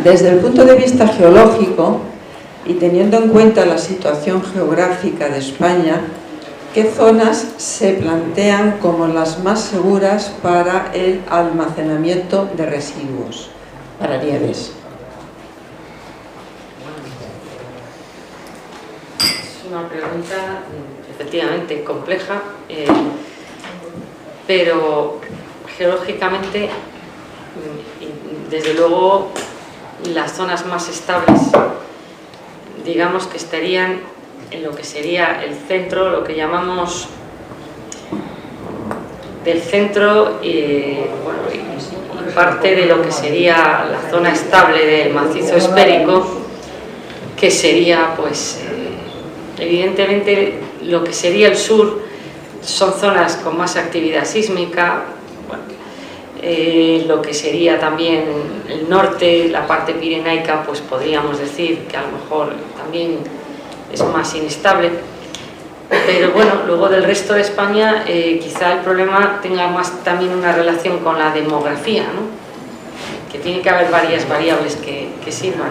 desde el punto de vista geológico y teniendo en cuenta la situación geográfica de España, ¿qué zonas se plantean como las más seguras para el almacenamiento de residuos para Nieves? Es una pregunta efectivamente compleja, pero geológicamente, desde luego, las zonas más estables, digamos que estarían en lo que sería el centro, lo que llamamos del centro, bueno, y parte de lo que sería la zona estable del macizo esférico, que sería, pues, evidentemente, lo que sería el sur son zonas con más actividad sísmica. Bueno, lo que sería también el norte, la parte pirenaica, pues podríamos decir que a lo mejor también es más inestable, pero bueno, luego del resto de España quizá el problema tenga más también una relación con la demografía, ¿no? Que tiene que haber varias variables que sirvan,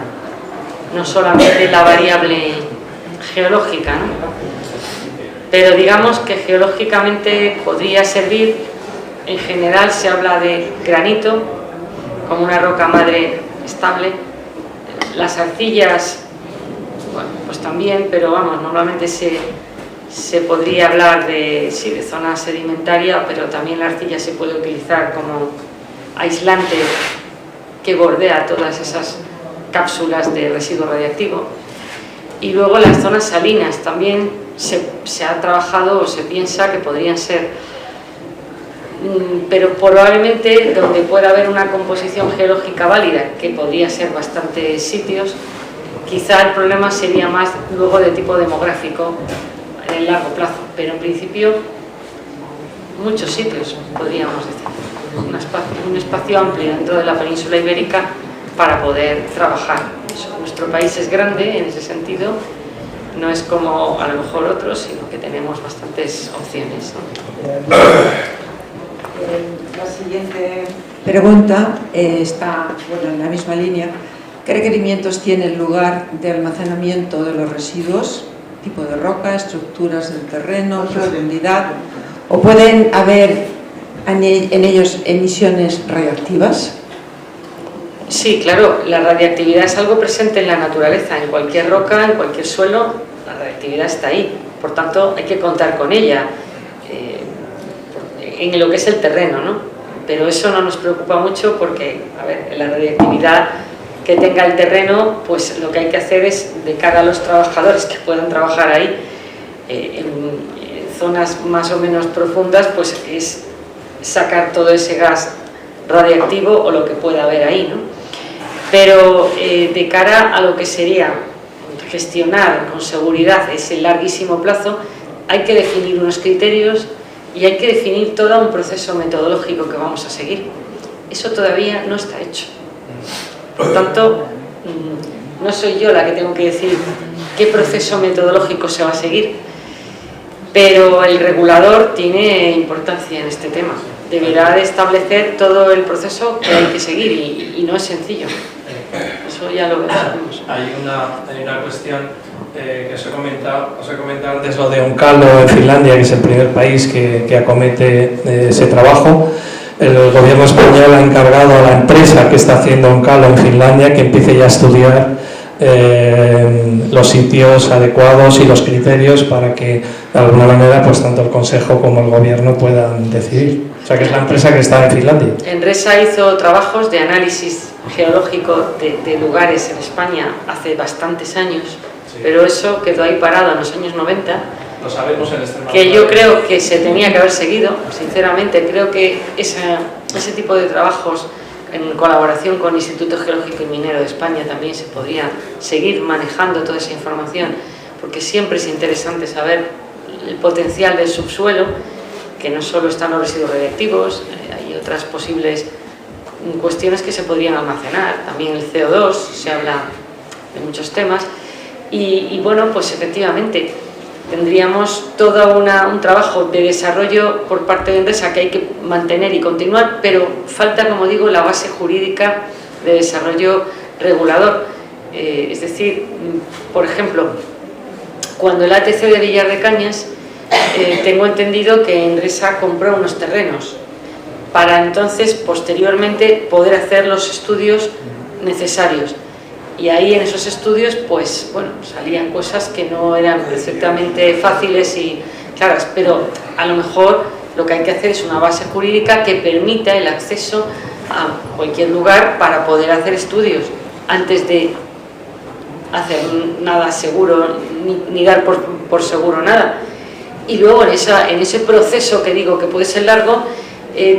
no solamente la variable geológica, ¿no? Pero digamos que geológicamente podría servir. En general se habla de granito como una roca madre estable, las arcillas, bueno, pues también, pero vamos, normalmente se podría hablar de, sí, de zona sedimentaria, pero también la arcilla se puede utilizar como aislante que bordea todas esas cápsulas de residuo radiactivo. Y luego las zonas salinas también se ha trabajado o se piensa que podrían ser, pero probablemente donde pueda haber una composición geológica válida, que podría ser bastantes sitios, quizá el problema sería más luego de tipo demográfico en el largo plazo, pero en principio muchos sitios, podríamos decir, un espacio amplio dentro de la península ibérica para poder trabajar. Nuestro país es grande en ese sentido, no es como a lo mejor otros, sino que tenemos bastantes opciones, ¿no? La siguiente pregunta está, bueno, en la misma línea. ¿Qué requerimientos tiene el lugar de almacenamiento de los residuos? ¿Tipo de roca, estructuras del terreno, profundidad? ¿O pueden haber en ellos emisiones radioactivas? Sí, claro, la radiactividad es algo presente en la naturaleza, en cualquier roca, en cualquier suelo, la radiactividad está ahí, por tanto hay que contar con ella en lo que es el terreno, ¿no? Pero eso no nos preocupa mucho porque, a ver, la radiactividad que tenga el terreno, pues lo que hay que hacer es, de cara a los trabajadores que puedan trabajar ahí, en zonas más o menos profundas, pues es sacar todo ese gas radiactivo o lo que pueda haber ahí, ¿no? Pero de cara a lo que sería gestionar con seguridad ese larguísimo plazo, hay que definir unos criterios y hay que definir todo un proceso metodológico que vamos a seguir. Eso todavía no está hecho. Por tanto, no soy yo la que tengo que decir qué proceso metodológico se va a seguir, pero el regulador tiene importancia en este tema. Deberá de establecer todo el proceso que hay que seguir y no es sencillo. Eso ya lo sabemos. Hay una cuestión que os he comentado antes, lo de Oncalo en Finlandia, que es el primer país que acomete ese trabajo. El gobierno español ha encargado a la empresa que está haciendo Oncalo en Finlandia que empiece ya a estudiar los sitios adecuados y los criterios para que de alguna manera pues tanto el Consejo como el Gobierno puedan decidir. O sea que es la empresa que está en Finlandia. Enresa hizo trabajos de análisis geológico de lugares en España hace bastantes años, sí, pero eso quedó ahí parado en los años 90. Lo sabemos en Extremadura. Que yo creo que se tenía que haber seguido, sinceramente. Creo que ese tipo de trabajos en colaboración con el Instituto Geológico y Minero de España también se podría seguir manejando toda esa información, porque siempre es interesante saber el potencial del subsuelo, que no solo están los residuos radiactivos, hay otras posibles cuestiones que se podrían almacenar, también el CO2, se habla de muchos temas, y bueno, pues efectivamente tendríamos todo un trabajo de desarrollo por parte de Enresa que hay que mantener y continuar, pero falta, como digo, la base jurídica de desarrollo regulador. Es decir, por ejemplo, cuando el ATC de Villar de Cañas, tengo entendido que Endresa compró unos terrenos para entonces, posteriormente, poder hacer los estudios necesarios. Y ahí en esos estudios, pues, bueno, salían cosas que no eran perfectamente fáciles y claras, pero a lo mejor lo que hay que hacer es una base jurídica que permita el acceso a cualquier lugar para poder hacer estudios antes de hacer nada seguro, ni dar por seguro nada. Y luego en ese proceso que digo que puede ser largo,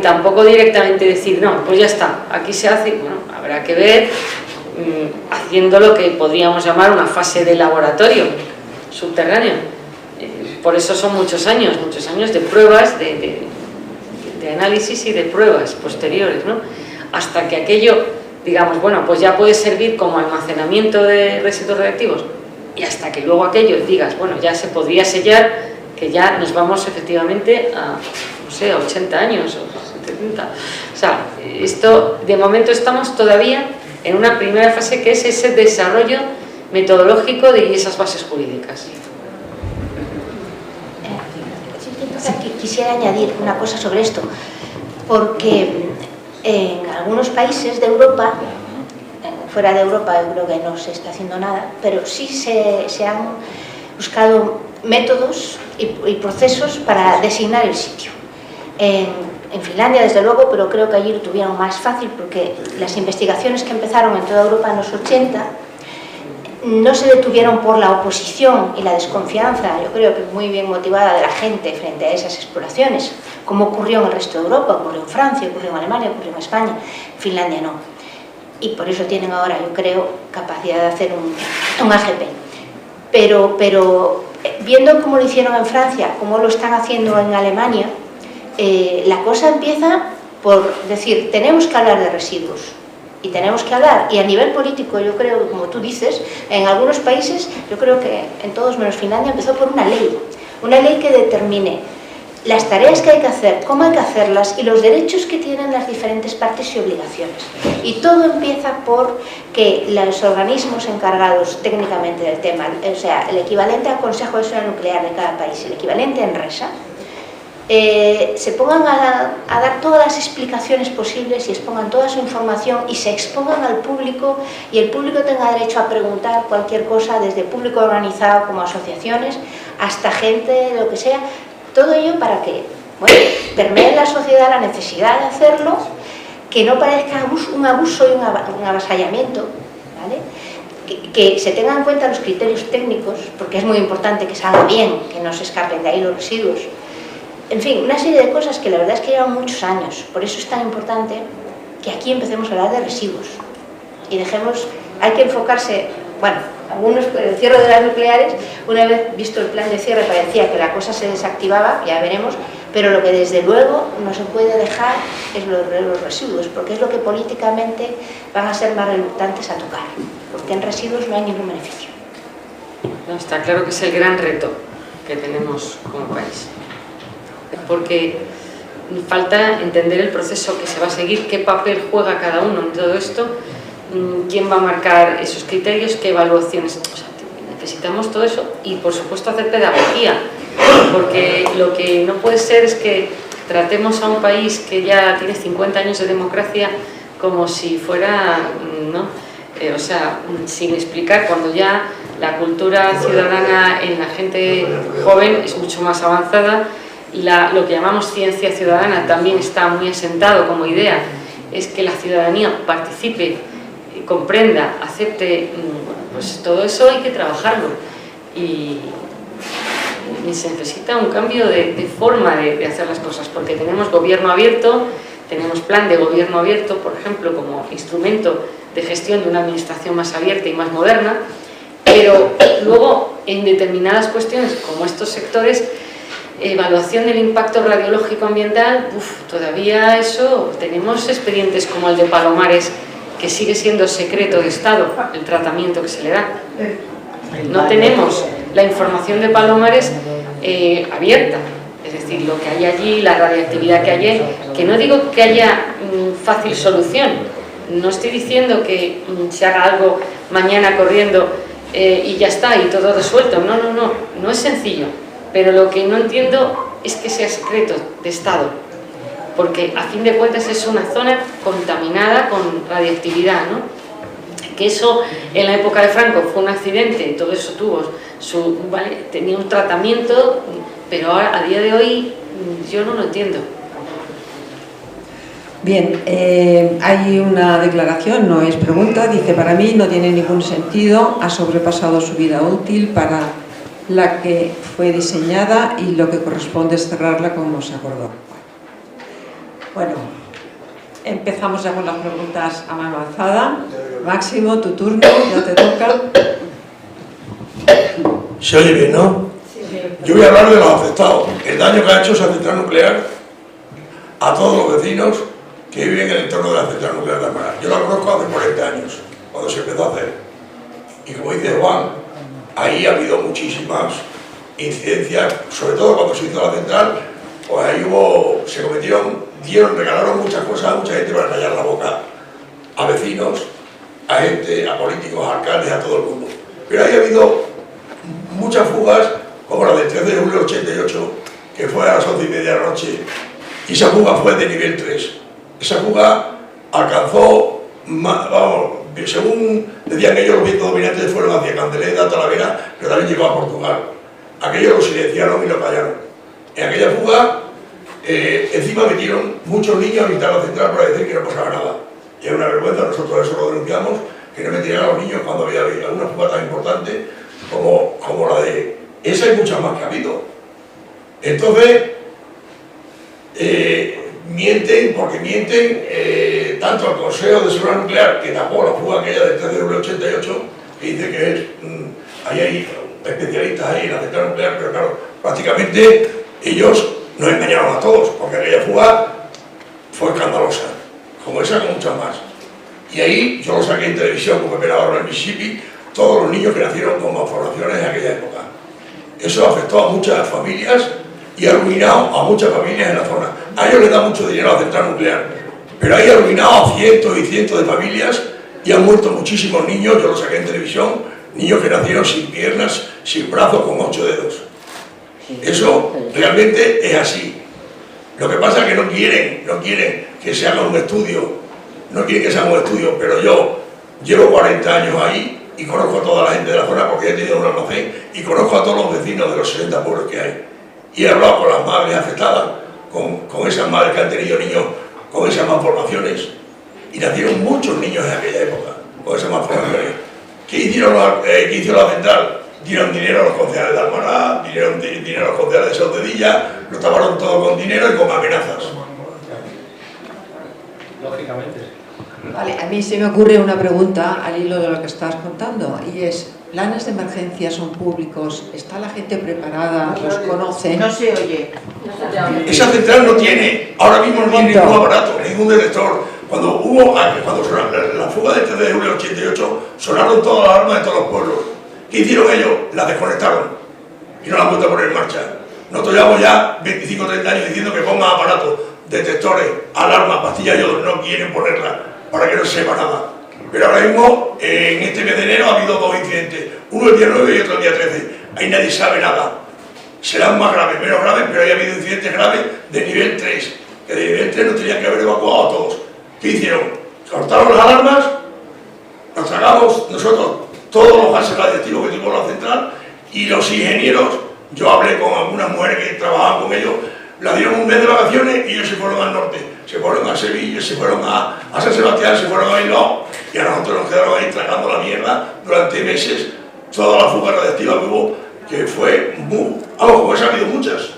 tampoco directamente decir, no, pues ya está, aquí se hace. Bueno, habrá que ver, haciendo lo que podríamos llamar una fase de laboratorio subterráneo. Por eso son muchos años de pruebas, de análisis y de pruebas posteriores, ¿no? Hasta que aquello, digamos, bueno, pues ya puede servir como almacenamiento de residuos radiactivos, y hasta que luego aquello digas, bueno, ya se podría sellar, que ya nos vamos efectivamente a, no sé, a 80 años o 70. O sea, esto, de momento estamos todavía en una primera fase, que es ese desarrollo metodológico de esas bases jurídicas. Quisiera añadir una cosa sobre esto, porque en algunos países de Europa, fuera de Europa yo creo que no se está haciendo nada, pero sí se han buscado métodos y procesos para designar el sitio. En Finlandia, desde luego, pero creo que allí lo tuvieron más fácil, porque las investigaciones que empezaron en toda Europa en los 80 no se detuvieron por la oposición y la desconfianza, yo creo que muy bien motivada de la gente frente a esas exploraciones, como ocurrió en el resto de Europa, ocurrió en Francia, ocurrió en Alemania, ocurrió en España. En Finlandia no. Y por eso tienen ahora, yo creo, capacidad de hacer un AGP. Pero viendo cómo lo hicieron en Francia, cómo lo están haciendo en Alemania, la cosa empieza por decir, tenemos que hablar de residuos. Y tenemos que hablar, y a nivel político, yo creo, como tú dices, en algunos países, yo creo que en todos menos Finlandia, empezó por una ley que determine las tareas que hay que hacer, cómo hay que hacerlas y los derechos que tienen las diferentes partes y obligaciones. Y todo empieza por que los organismos encargados técnicamente del tema, o sea, el equivalente al Consejo de Seguridad Nuclear de cada país, el equivalente a Endresa, se pongan a dar todas las explicaciones posibles y expongan toda su información y se expongan al público, y el público tenga derecho a preguntar cualquier cosa, desde público organizado como asociaciones hasta gente, lo que sea, todo ello para que, bueno, permee en la sociedad la necesidad de hacerlo, que no parezca un abuso y un avasallamiento, ¿vale? Que se tengan en cuenta los criterios técnicos, porque es muy importante que salga bien, que no se escapen de ahí los residuos. En fin, una serie de cosas que la verdad es que llevan muchos años. Por eso es tan importante que aquí empecemos a hablar de residuos y dejemos, hay que enfocarse, bueno, algunos, el cierre de las nucleares, una vez visto el plan de cierre parecía que la cosa se desactivaba, ya veremos, pero lo que desde luego no se puede dejar es los residuos, porque es lo que políticamente van a ser más reluctantes a tocar, porque en residuos no hay ningún beneficio. No, está claro que es el gran reto que tenemos como país, porque falta entender el proceso que se va a seguir, qué papel juega cada uno en todo esto, quién va a marcar esos criterios, qué evaluaciones. O sea, necesitamos todo eso y, por supuesto, hacer pedagogía, porque lo que no puede ser es que tratemos a un país que ya tiene 50 años de democracia como si fuera, ¿no? O sea, sin explicar, cuando ya la cultura ciudadana en la gente joven es mucho más avanzada. Lo que llamamos ciencia ciudadana también está muy asentado como idea, es que la ciudadanía participe, comprenda, acepte, pues todo eso hay que trabajarlo y se necesita un cambio de forma de hacer las cosas, porque tenemos gobierno abierto, tenemos plan de gobierno abierto, por ejemplo, como instrumento de gestión de una administración más abierta y más moderna, pero luego en determinadas cuestiones como estos sectores, evaluación del impacto radiológico ambiental, todavía eso, tenemos expedientes como el de Palomares, que sigue siendo secreto de Estado el tratamiento que se le da. No tenemos la información de Palomares abierta, es decir, lo que hay allí, la radiactividad que hay, que no digo que haya fácil solución, No estoy diciendo que se haga algo mañana corriendo y ya está, y todo resuelto. No, no, no, no es sencillo. Pero lo que no entiendo es que sea secreto de Estado, porque a fin de cuentas es una zona contaminada con radiactividad, ¿no? Que eso en la época de Franco fue un accidente, todo eso tuvo ¿vale? Tenía un tratamiento, pero ahora, a día de hoy yo no lo entiendo. Bien, hay una declaración, no es pregunta, dice: para mí no tiene ningún sentido, ha sobrepasado su vida útil para la que fue diseñada y lo que corresponde es cerrarla como se acordó. Bueno, empezamos ya con las preguntas a mano alzada. Máximo, tu turno, ya te toca. ¿Se oye bien, no? Yo voy a hablar de los afectados, el daño que ha hecho esa central nuclear a todos los vecinos que viven en el entorno de la central nuclear de Almaraz. Yo la conozco hace 40 años, cuando se empezó a hacer. Y como dice Juan, ahí ha habido muchísimas incidencias, sobre todo cuando se hizo la central, pues ahí se cometieron, regalaron muchas cosas a mucha gente para callar la boca, a vecinos, a gente, a políticos, a alcaldes, a todo el mundo. Pero ahí ha habido muchas fugas, como la del 13 de julio del 88, que fue a las 11:30 de la noche, y esa fuga fue de nivel 3. Esa fuga alcanzó, vamos, según decían ellos, los vientos dominantes fueron hacia Candeleda, Talavera, pero también llegó a Portugal. Aquellos lo silenciaron y lo callaron. En aquella fuga, encima metieron muchos niños a visitar la central para decir que no pasaba nada. Y es una vergüenza, nosotros eso lo denunciamos, que no metieran a los niños cuando había alguna fuga tan importante como la de esa y muchas más que ha habido. Entonces, mienten, porque mienten tanto al Consejo de Seguridad Nuclear, que tapó la fuga aquella del 13 de julio del 88, que dice que es, ahí hay especialistas ahí en la central nuclear, pero claro, prácticamente ellos nos engañaron a todos, porque aquella fuga fue escandalosa, como esa, con muchas más. Y ahí yo lo saqué en televisión, como me grabaron en Mississippi, todos los niños que nacieron con malformaciones en aquella época. Eso afectó a muchas familias y ha arruinado a muchas familias en la zona. A ellos les da mucho dinero a la central nuclear, pero ahí ha arruinado a cientos y cientos de familias y han muerto muchísimos niños, yo lo saqué en televisión, niños que nacieron sin piernas, sin brazos, con 8 dedos. Eso realmente es así. Lo que pasa es que no quieren que se haga un estudio, pero yo llevo 40 años ahí y conozco a toda la gente de la zona porque he tenido un almacén y conozco a todos los vecinos de los 60 pueblos que hay. Y he hablado con las madres afectadas, con esas madres que han tenido niños con esas malformaciones, y nacieron muchos niños en aquella época con esas malformaciones. ¿Qué hizo la central? Dieron dinero a los concejales de Almaraz, dieron dinero a los concejales de Sautedilla, lo taparon todo con dinero y con amenazas. Lógicamente. Vale, a mí se me ocurre una pregunta al hilo de lo que estás contando, y es: ¿planes de emergencia son públicos? ¿Está la gente preparada? ¿Los conoce? No se oye. Esa central no tiene, ahora mismo no tiene ningún aparato, ningún detector. Cuando sonaron la fuga del 13 de julio del 88, sonaron todas las alarmas de todos los pueblos. ¿Qué hicieron ellos? Las desconectaron y no las han vuelto a poner en marcha. Nosotros llevamos ya 25 o 30 años diciendo que pongan aparatos, detectores, alarmas, pastillas y otros no quieren ponerlas para que no se sepa nada. Pero ahora mismo, en este mes de enero, ha habido 2 incidentes, uno el día 9 y otro el día 13. Ahí nadie sabe nada. Serán más graves, menos graves, pero ahí ha habido incidentes graves de nivel 3, que de nivel 3 nos tenían que haber evacuado a todos. ¿Qué hicieron? Cortaron las alarmas, nos tragamos nosotros todos los gases radiactivos que tuvimos en la central, y los ingenieros, yo hablé con algunas mujeres que trabajaban con ellos, la dieron un mes de vacaciones y ellos se fueron al norte, se fueron a Sevilla, se fueron a San Sebastián, se fueron a Bilbao, y a nosotros nos quedaron ahí tragando la mierda durante meses, toda la fuga radiactiva que hubo, que fue muy... como esa ha habido muchas.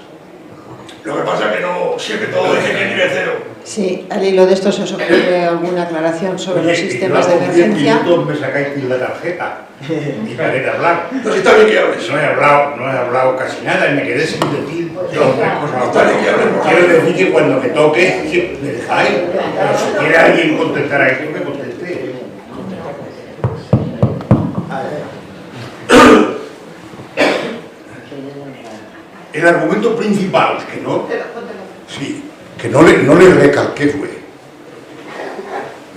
Lo que pasa es que no siempre todo es en el nivel 0. Sí, al hilo de esto, ¿se os ocurre alguna aclaración sobre los sistemas de emergencia? 10 minutos me sacáis la tarjeta y me quedé hablar. No, si está bien que hables. No he hablado casi nada y me quedé sin decir otra cosa. Está bien que hables. Quiero decir que cuando me toque, me dejáis. Pero si quiere alguien contestar a esto, que conteste. El argumento principal, que no le recalqué fue: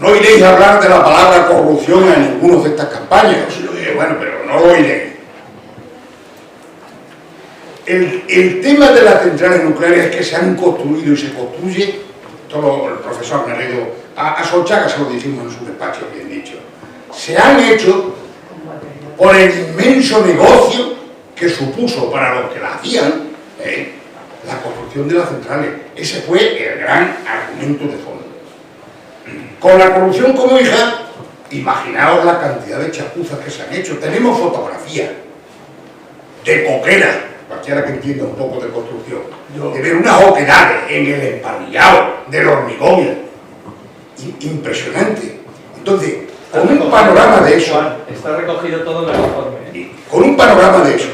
no no iréis a hablar de la palabra corrupción en ninguna de estas campañas. Bueno, pero no lo oiréis. El tema de las centrales nucleares que se han construido y se construye, todo el profesor Neredo, a Solchaga se lo dijimos en su despacho, bien dicho, se han hecho por el inmenso negocio que supuso para los que la hacían la construcción de las centrales. Ese fue el gran argumento de fondo. Con la corrupción como hija, imaginaos la cantidad de chapuzas que se han hecho. Tenemos fotografías de coqueras, cualquiera que entienda un poco de construcción, de ver unas oquedades en el emparrillado del hormigón, impresionante. Entonces, con un panorama de eso, está recogido todo en el informe. Con un panorama de esos,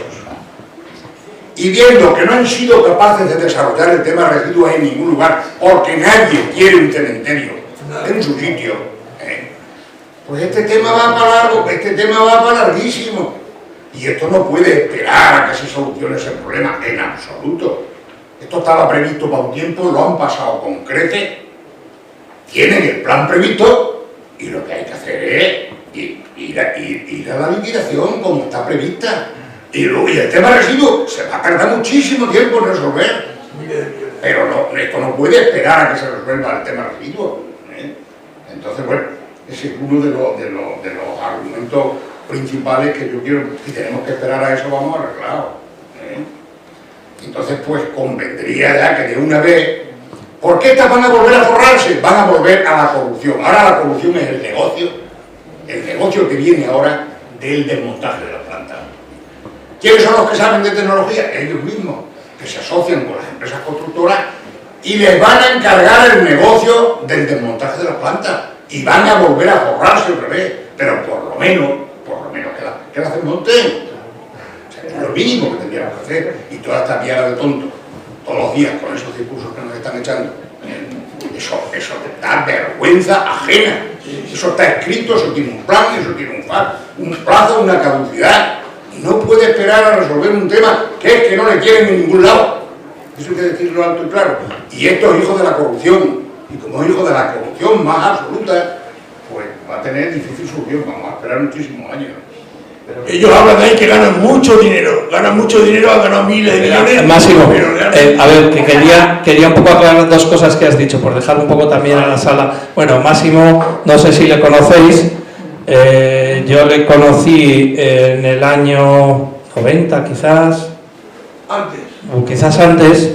y viendo que no han sido capaces de desarrollar el tema de residuos en ningún lugar, porque nadie quiere un cementerio en su sitio, pues este tema va para largo, este tema va para larguísimo. Y esto no puede esperar a que se solucione ese problema en absoluto. Esto estaba previsto para un tiempo, lo han pasado con creces, tienen el plan previsto y lo que hay que hacer es ir a la liquidación como está prevista. Y el tema de residuos se va a tardar muchísimo tiempo en resolver. Pero no, esto no puede esperar a que se resuelva el tema de residuos. Entonces, bueno, ese es uno de los argumentos principales que yo quiero, y tenemos que esperar a eso, vamos arreglados. Entonces, pues convendría ya que de una vez, ¿por qué estas van a volver a forrarse? Van a volver a la corrupción. Ahora la corrupción es el negocio que viene ahora del desmontaje de la planta. ¿Quiénes son los que saben de tecnología? Ellos mismos, que se asocian con las empresas constructoras y les van a encargar el negocio del desmontaje de la planta y van a volver a forrarse otra vez, pero por lo menos que las desmonten. O sea, es lo mínimo que tendríamos que hacer. Y toda esta piara de tontos, todos los días con esos discursos que nos están echando, eso da vergüenza ajena. Eso está escrito, eso tiene un plan, eso tiene un plazo, una caducidad. Y no puede esperar a resolver un tema que es que no le quieren en ningún lado. Eso hay que decirlo alto y claro. Y esto es hijo de la corrupción. Y como es hijo de la corrupción más absoluta, pues va a tener difícil solución. Vamos a esperar muchísimos años. Ellos hablan de ahí que ganan mucho dinero, han ganado miles de millones. Máximo, a ver, que quería un poco aclarar dos cosas que has dicho, por dejar un poco también a la sala. Bueno, Máximo, no sé si le conocéis, yo le conocí en el año 90 quizás, o quizás antes,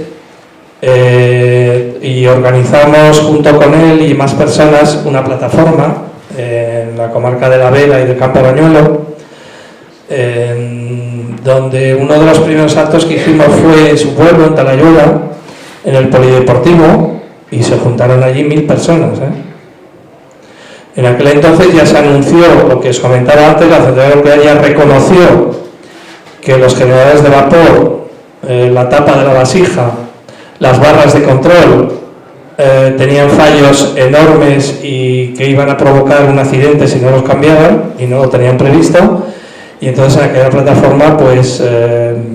y organizamos junto con él y más personas una plataforma en la comarca de La Vega y del Campo Bañuelo, donde uno de los primeros actos que hicimos fue en su pueblo, en Talayuela, en el polideportivo, y se juntaron allí 1000 personas. En aquel entonces ya se anunció, lo que os comentaba antes, la central nuclear ya reconoció que los generadores de vapor, la tapa de la vasija, las barras de control, tenían fallos enormes y que iban a provocar un accidente si no los cambiaban, y no lo tenían previsto. Y entonces en aquella plataforma pues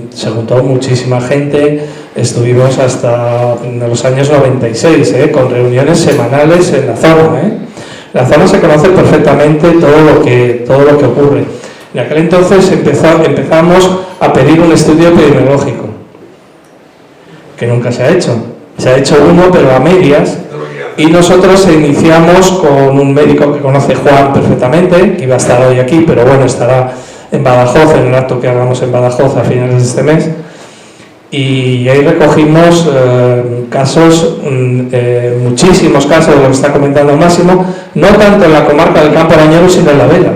se juntó muchísima gente, estuvimos hasta los años 96, con reuniones semanales en la zona. En la zona se conoce perfectamente todo lo que ocurre. En aquel entonces empezamos a pedir un estudio epidemiológico, que nunca se ha hecho. Se ha hecho uno, pero a medias, y nosotros iniciamos con un médico que conoce Juan perfectamente, que iba a estar hoy aquí, pero bueno, estará en Badajoz, en el acto que hagamos en Badajoz a finales de este mes, y ahí recogimos casos, muchísimos casos de lo que está comentando Máximo, no tanto en la comarca del Campo Bañuelo, sino en La Vega,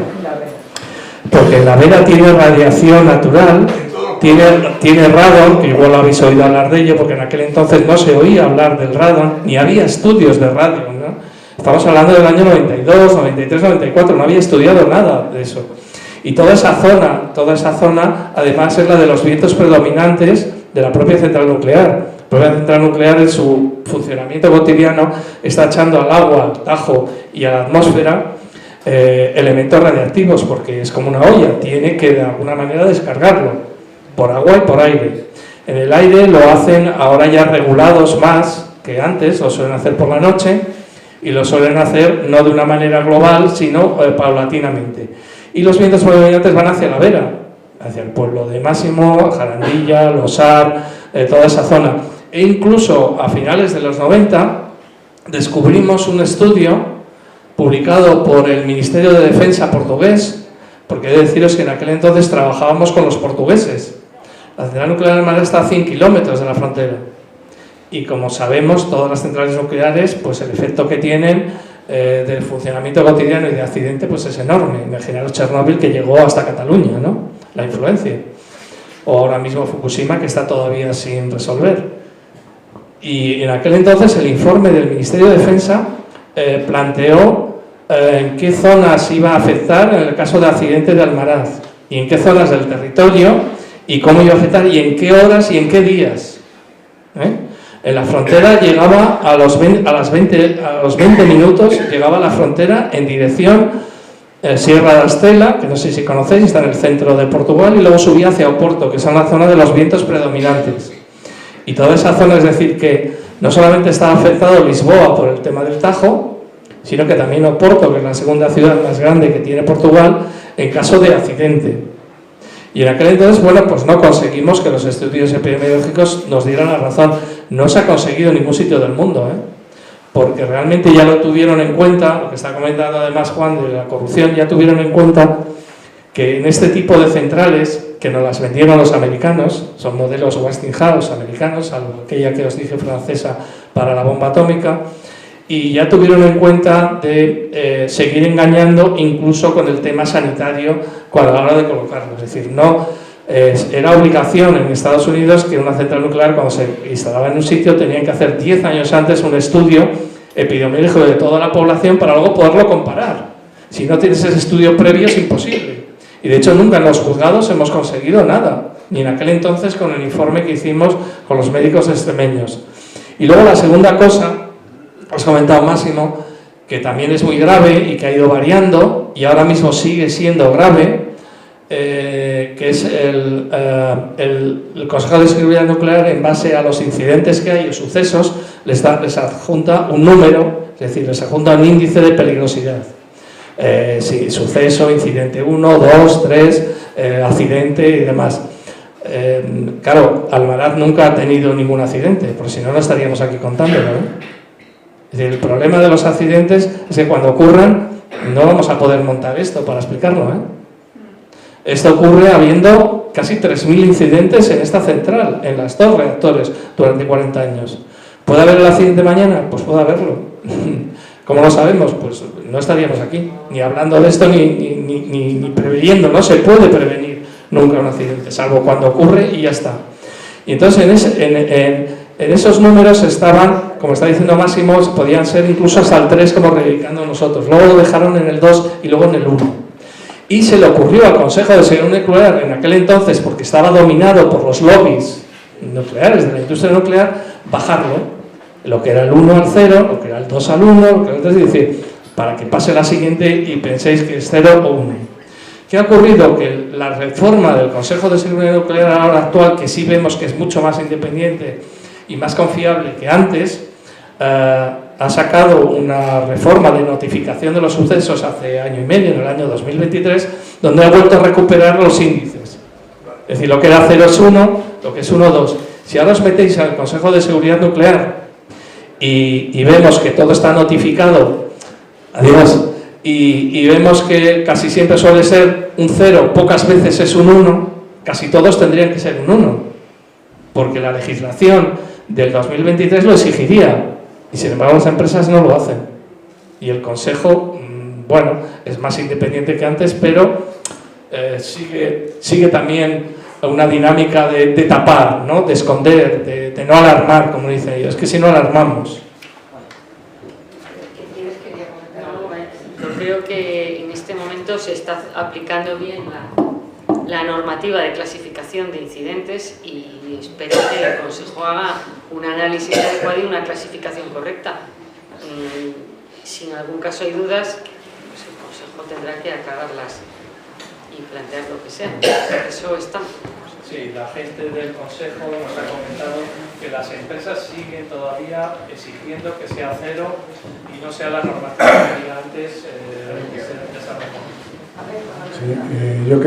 porque en La Vega tiene radiación natural, tiene radon, que igual habéis oído hablar de ello, porque en aquel entonces no se oía hablar del radon, ni había estudios de radio, ¿no? Estamos hablando del año 92, 93, 94, no había estudiado nada de eso. Y toda esa zona, además, es la de los vientos predominantes de la propia central nuclear. La propia central nuclear, en su funcionamiento cotidiano, está echando al agua, al Tajo y a la atmósfera elementos radiactivos, porque es como una olla, tiene que de alguna manera descargarlo, por agua y por aire. En el aire lo hacen ahora ya regulados más que antes, lo suelen hacer por la noche, y lo suelen hacer no de una manera global, sino paulatinamente. Y los vientos predominantes van hacia la Vera, hacia el pueblo de Máximo, Jarandilla, Losar, toda esa zona. E incluso a finales de los 90 descubrimos un estudio publicado por el Ministerio de Defensa portugués, porque he de deciros que en aquel entonces trabajábamos con los portugueses. La central nuclear de Almaraz está a 100 kilómetros de la frontera. Y como sabemos, todas las centrales nucleares, pues el efecto que tienen del funcionamiento cotidiano y de accidente pues es enorme. Imaginaros Chernóbil, que llegó hasta Cataluña, ¿no? La influencia. O ahora mismo Fukushima, que está todavía sin resolver. Y en aquel entonces el informe del Ministerio de Defensa planteó en qué zonas iba a afectar en el caso de accidente de Almaraz, y en qué zonas del territorio, y cómo iba a afectar, y en qué horas y en qué días. En la frontera llegaba a los 20 minutos, llegaba a la frontera en dirección Sierra da Estela, que no sé si conocéis, está en el centro de Portugal, y luego subía hacia Oporto, que es la zona de los vientos predominantes. Y toda esa zona, es decir, que no solamente estaba afectado Lisboa por el tema del Tajo, sino que también Oporto, que es la segunda ciudad más grande que tiene Portugal, en caso de accidente. Y en aquel entonces, bueno, pues no conseguimos que los estudios epidemiológicos nos dieran la razón. No se ha conseguido en ningún sitio del mundo, porque realmente ya lo tuvieron en cuenta, lo que está comentando además Juan de la corrupción, ya tuvieron en cuenta que en este tipo de centrales, que nos las vendieron los americanos, son modelos Westinghouse americanos, aquella que os dije francesa para la bomba atómica, y ya tuvieron en cuenta de seguir engañando incluso con el tema sanitario a la hora de colocarlo. Es decir, no era obligación en Estados Unidos que una central nuclear, cuando se instalaba en un sitio, tenían que hacer 10 años antes un estudio epidemiológico de toda la población para luego poderlo comparar. Si no tienes ese estudio previo es imposible. Y de hecho nunca en los juzgados hemos conseguido nada, ni en aquel entonces con el informe que hicimos con los médicos extremeños. Y luego la segunda cosa, os he comentado Máximo, que también es muy grave y que ha ido variando y ahora mismo sigue siendo grave, que es el Consejo de Seguridad Nuclear, en base a los incidentes que hay o sucesos, les adjunta un número, es decir, les adjunta un índice de peligrosidad. Sí, suceso, incidente 1, 2, 3, accidente y demás. Claro, Almaraz nunca ha tenido ningún accidente, porque si no, no estaríamos aquí contándolo, Es decir, el problema de los accidentes es que cuando ocurran, no vamos a poder montar esto para explicarlo, Esto ocurre habiendo casi 3.000 incidentes en esta central, en las 2 reactores, durante 40 años. ¿Puede haber el accidente mañana? Pues puede haberlo. ¿Cómo lo sabemos? Pues no estaríamos aquí, ni hablando de esto, ni preveyendo. No se puede prevenir nunca un accidente, salvo cuando ocurre y ya está. Y entonces en esos números estaban, como está diciendo Máximo, podían ser incluso hasta el 3 como reivindicando nosotros. Luego lo dejaron en el 2 y luego en el 1. Y se le ocurrió al Consejo de Seguridad Nuclear en aquel entonces, porque estaba dominado por los lobbies nucleares de la industria nuclear, bajarlo. Lo que era el 1 al 0, lo que era el 2 al 1, lo que era el 3, es decir, para que pase la siguiente y penséis que es 0 o 1. ¿Qué ha ocurrido? Que la reforma del Consejo de Seguridad Nuclear ahora actual, que sí vemos que es mucho más independiente y más confiable que antes, ha sacado una reforma de notificación de los sucesos hace año y medio, en el año 2023, donde ha vuelto a recuperar los índices. Es decir, lo que era 0 es 1, lo que es 1, 2. Si ahora os metéis al Consejo de Seguridad Nuclear y vemos que todo está notificado, adiós, y vemos que casi siempre suele ser un 0, pocas veces es un 1, casi todos tendrían que ser un 1, porque la legislación del 2023 lo exigiría, y sin embargo las empresas no lo hacen. Y el Consejo, bueno, es más independiente que antes, pero sigue también una dinámica de tapar, ¿no? De esconder, de no alarmar, como dicen ellos. Es que si no alarmamos. Yo creo que en este momento se está aplicando bien la normativa de clasificación de incidentes y espero que el Consejo haga un análisis adecuado y una clasificación correcta. Si en algún caso hay dudas, pues el Consejo tendrá que aclararlas y plantear lo que sea. Eso está. Sí, la gente del Consejo nos ha comentado que las empresas siguen todavía exigiendo que sea cero y no sea la normativa que había antes que se desarrolló. Sí, yo